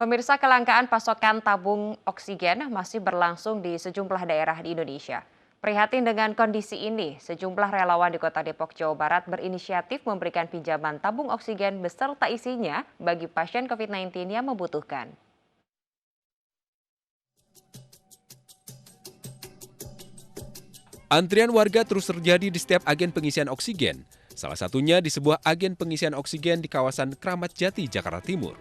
Pemirsa, kelangkaan pasokan tabung oksigen masih berlangsung di sejumlah daerah di Indonesia. Prihatin dengan kondisi ini, sejumlah relawan di Kota Depok, Jawa Barat berinisiatif memberikan pinjaman tabung oksigen beserta isinya bagi pasien COVID-19 yang membutuhkan. Antrian warga terus terjadi di setiap agen pengisian oksigen. Salah satunya di sebuah agen pengisian oksigen di kawasan Kramat Jati, Jakarta Timur.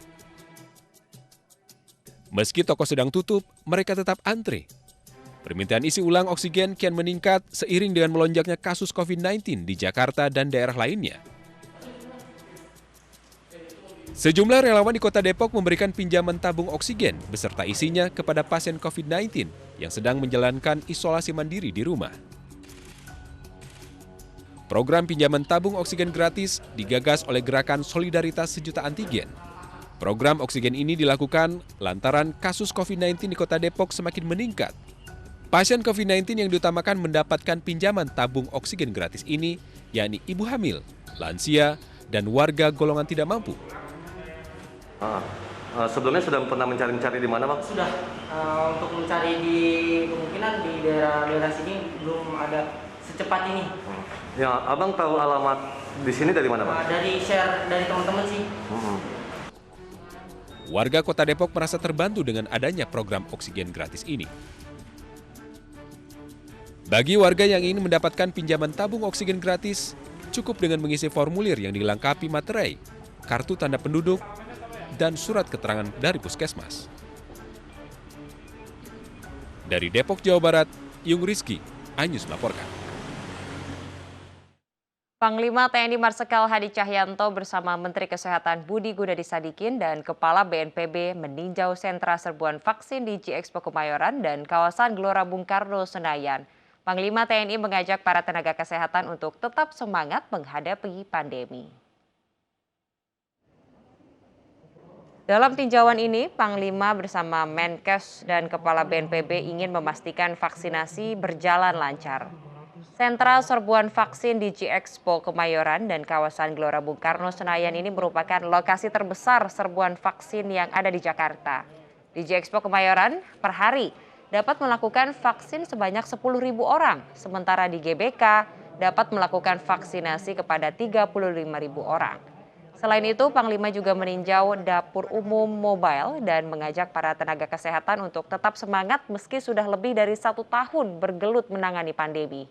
Meski toko sedang tutup, mereka tetap antri. Permintaan isi ulang oksigen kian meningkat seiring dengan melonjaknya kasus COVID-19 di Jakarta dan daerah lainnya. Sejumlah relawan di Kota Depok memberikan pinjaman tabung oksigen beserta isinya kepada pasien COVID-19 yang sedang menjalankan isolasi mandiri di rumah. Program pinjaman tabung oksigen gratis digagas oleh Gerakan Solidaritas Sejuta Antigen. Program oksigen ini dilakukan lantaran kasus COVID-19 di Kota Depok semakin meningkat. Pasien COVID-19 yang diutamakan mendapatkan pinjaman tabung oksigen gratis ini, yakni ibu hamil, lansia, dan warga golongan tidak mampu. Sebelumnya sudah pernah mencari di mana, Bang? Sudah, untuk mencari di kemungkinan di daerah sini belum ada secepat ini. Ya, Abang tahu alamat di sini dari mana, Bang? Dari share dari teman-teman sih. Warga Kota Depok merasa terbantu dengan adanya program oksigen gratis ini. Bagi warga yang ingin mendapatkan pinjaman tabung oksigen gratis, cukup dengan mengisi formulir yang dilengkapi materai, kartu tanda penduduk, dan surat keterangan dari puskesmas. Dari Depok, Jawa Barat, Yung Rizky, iNews melaporkan. Panglima TNI Marsikal Hadi Cahyanto bersama Menteri Kesehatan Budi Gunadi Sadikin dan Kepala BNPB meninjau sentra serbuan vaksin di G-Expo Kemayoran dan kawasan Gelora Bung Karno, Senayan. Panglima TNI mengajak para tenaga kesehatan untuk tetap semangat menghadapi pandemi. Dalam tinjauan ini, Panglima bersama Menkes dan Kepala BNPB ingin memastikan vaksinasi berjalan lancar. Sentra serbuan vaksin di G-Expo Kemayoran dan kawasan Gelora Bung Karno, Senayan ini merupakan lokasi terbesar serbuan vaksin yang ada di Jakarta. Di G-Expo Kemayoran, per hari dapat melakukan vaksin sebanyak 10.000 orang, sementara di GBK dapat melakukan vaksinasi kepada 35.000 orang. Selain itu, Panglima juga meninjau dapur umum mobile dan mengajak para tenaga kesehatan untuk tetap semangat meski sudah lebih dari 1 tahun bergelut menangani pandemi.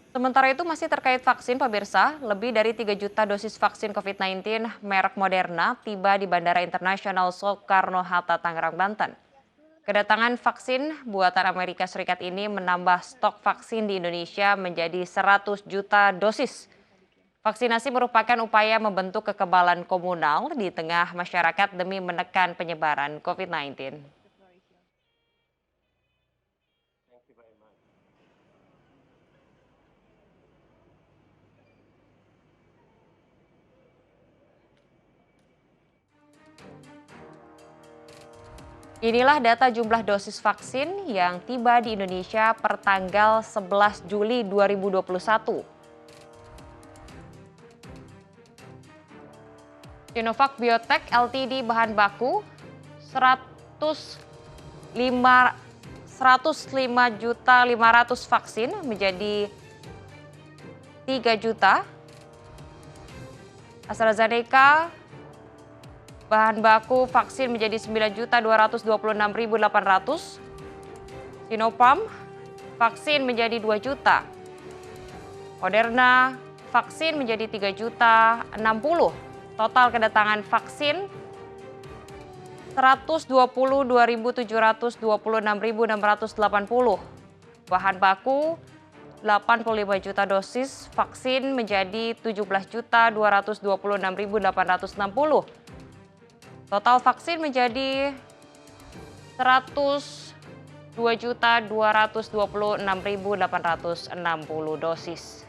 Sementara itu masih terkait vaksin, pemirsa, lebih dari 3 juta dosis vaksin COVID-19 merek Moderna tiba di Bandara Internasional Soekarno-Hatta, Tangerang, Banten. Kedatangan vaksin buatan Amerika Serikat ini menambah stok vaksin di Indonesia menjadi 100 juta dosis. Vaksinasi merupakan upaya membentuk kekebalan komunal di tengah masyarakat demi menekan penyebaran COVID-19. Inilah data jumlah dosis vaksin yang tiba di Indonesia per tanggal 11 Juli 2021. Sinovac Biotech Ltd bahan baku 105.500.000 vaksin menjadi 3 juta. AstraZeneca bahan baku vaksin menjadi 9.226.800. Sinopharm vaksin menjadi 2 juta. Moderna vaksin menjadi 3.060. Total kedatangan vaksin 122.726.680. Bahan baku 85 juta dosis vaksin menjadi 17.226.860. Total vaksin menjadi 102.226.860 dosis.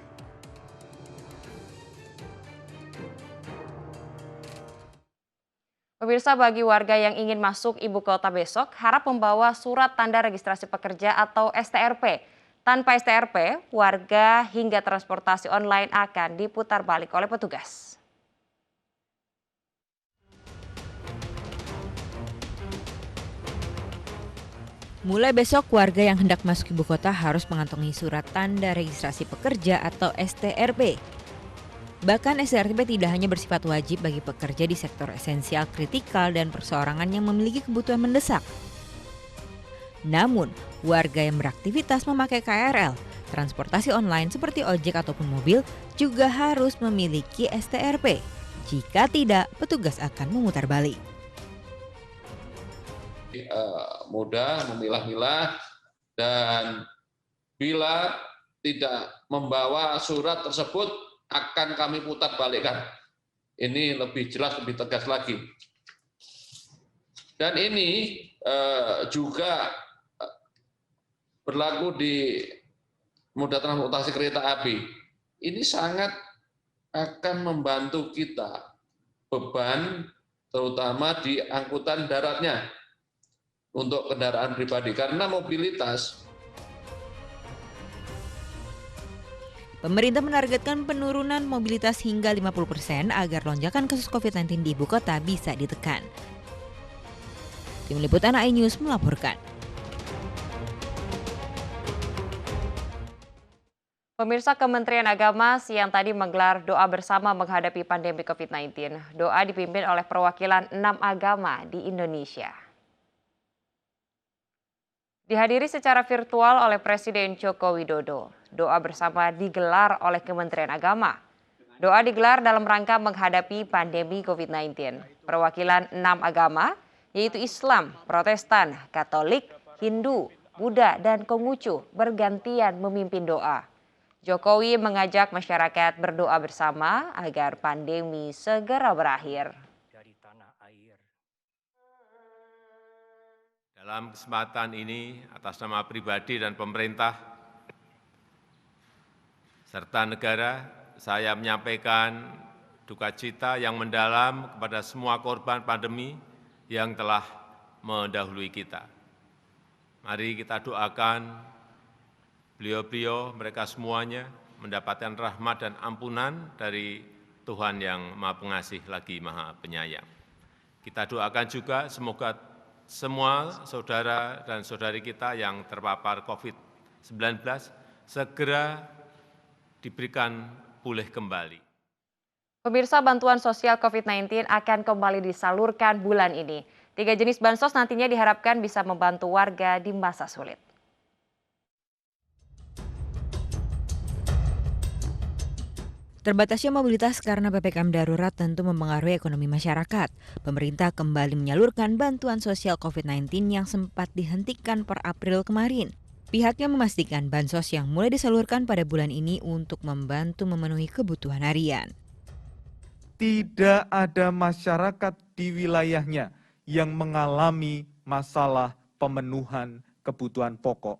Pemirsa, bagi warga yang ingin masuk ibu kota besok, harap membawa surat tanda registrasi pekerja atau STRP. Tanpa STRP, warga hingga transportasi online akan diputar balik oleh petugas. Mulai besok, warga yang hendak masuk ibu kota harus mengantongi surat tanda registrasi pekerja atau STRP. Bahkan STRP tidak hanya bersifat wajib bagi pekerja di sektor esensial, kritikal, dan perseorangan yang memiliki kebutuhan mendesak. Namun, warga yang beraktivitas memakai KRL, transportasi online seperti ojek ataupun mobil juga harus memiliki STRP. Jika tidak, petugas akan memutar balik. Mudah memilah-milah, dan bila tidak membawa surat tersebut akan kami putar balikkan. Ini lebih jelas, lebih tegas lagi. Dan ini juga berlaku di moda transportasi kereta api. Ini sangat akan membantu kita beban, terutama di angkutan daratnya, untuk kendaraan pribadi, karena mobilitas. Pemerintah menargetkan penurunan mobilitas hingga 50% agar lonjakan kasus COVID-19 di ibu kota bisa ditekan. Tim Liputan iNews melaporkan. Pemirsa, Kementerian Agama siang tadi menggelar doa bersama menghadapi pandemi COVID-19. Doa dipimpin oleh perwakilan 6 agama di Indonesia. Dihadiri secara virtual oleh Presiden Joko Widodo. Doa bersama digelar oleh Kementerian Agama. Doa digelar dalam rangka menghadapi pandemi COVID-19. Perwakilan 6 agama, yaitu Islam, Protestan, Katolik, Hindu, Buddha, dan Konghucu bergantian memimpin doa. Jokowi mengajak masyarakat berdoa bersama agar pandemi segera berakhir. Dalam kesempatan ini, atas nama pribadi dan pemerintah serta negara, saya menyampaikan duka cita yang mendalam kepada semua korban pandemi yang telah mendahului kita. Mari kita doakan beliau-beliau, mereka semuanya mendapatkan rahmat dan ampunan dari Tuhan yang Maha Pengasih lagi Maha Penyayang. Kita doakan juga semoga semua saudara dan saudari kita yang terpapar COVID-19 segera diberikan pulih kembali. Pemirsa, bantuan sosial COVID-19 akan kembali disalurkan bulan ini. 3 jenis bansos nantinya diharapkan bisa membantu warga di masa sulit. Terbatasnya mobilitas karena PPKM darurat tentu mempengaruhi ekonomi masyarakat. Pemerintah kembali menyalurkan bantuan sosial COVID-19 yang sempat dihentikan per April kemarin. Pihaknya memastikan bansos yang mulai disalurkan pada bulan ini untuk membantu memenuhi kebutuhan harian. Tidak ada masyarakat di wilayahnya yang mengalami masalah pemenuhan kebutuhan pokok.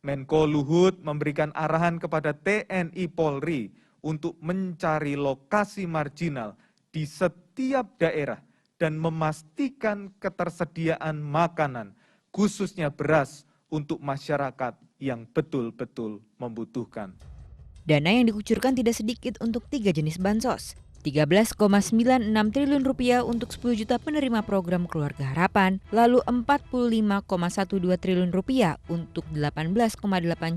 Menko Luhut memberikan arahan kepada TNI Polri untuk mencari lokasi marginal di setiap daerah dan memastikan ketersediaan makanan, khususnya beras, untuk masyarakat yang betul-betul membutuhkan. Dana yang dikucurkan tidak sedikit untuk 3 jenis bansos. 13,96 triliun rupiah untuk 10 juta penerima program Keluarga Harapan, lalu 45,12 triliun rupiah untuk 18,8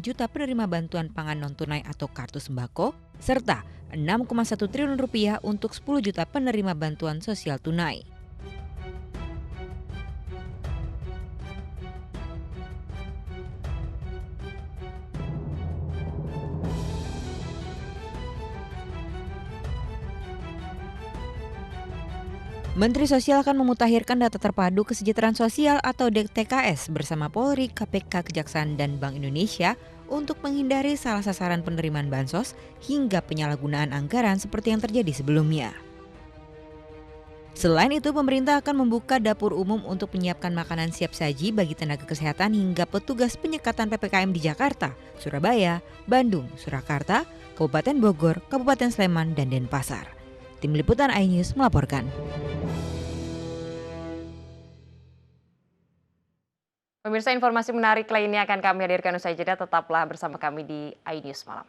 juta penerima bantuan pangan non-tunai atau kartu sembako, serta 6,1 triliun rupiah untuk 10 juta penerima bantuan sosial tunai. Menteri Sosial akan memutakhirkan data terpadu kesejahteraan sosial atau DTKS bersama Polri, KPK, Kejaksaan, dan Bank Indonesia untuk menghindari salah sasaran penerimaan bansos hingga penyalahgunaan anggaran seperti yang terjadi sebelumnya. Selain itu, pemerintah akan membuka dapur umum untuk menyiapkan makanan siap saji bagi tenaga kesehatan hingga petugas penyekatan PPKM di Jakarta, Surabaya, Bandung, Surakarta, Kabupaten Bogor, Kabupaten Sleman, dan Denpasar. Tim Liputan iNews melaporkan. Pemirsa, informasi menarik lainnya akan kami hadirkan usai jeda. Tetaplah bersama kami di iNews Malam.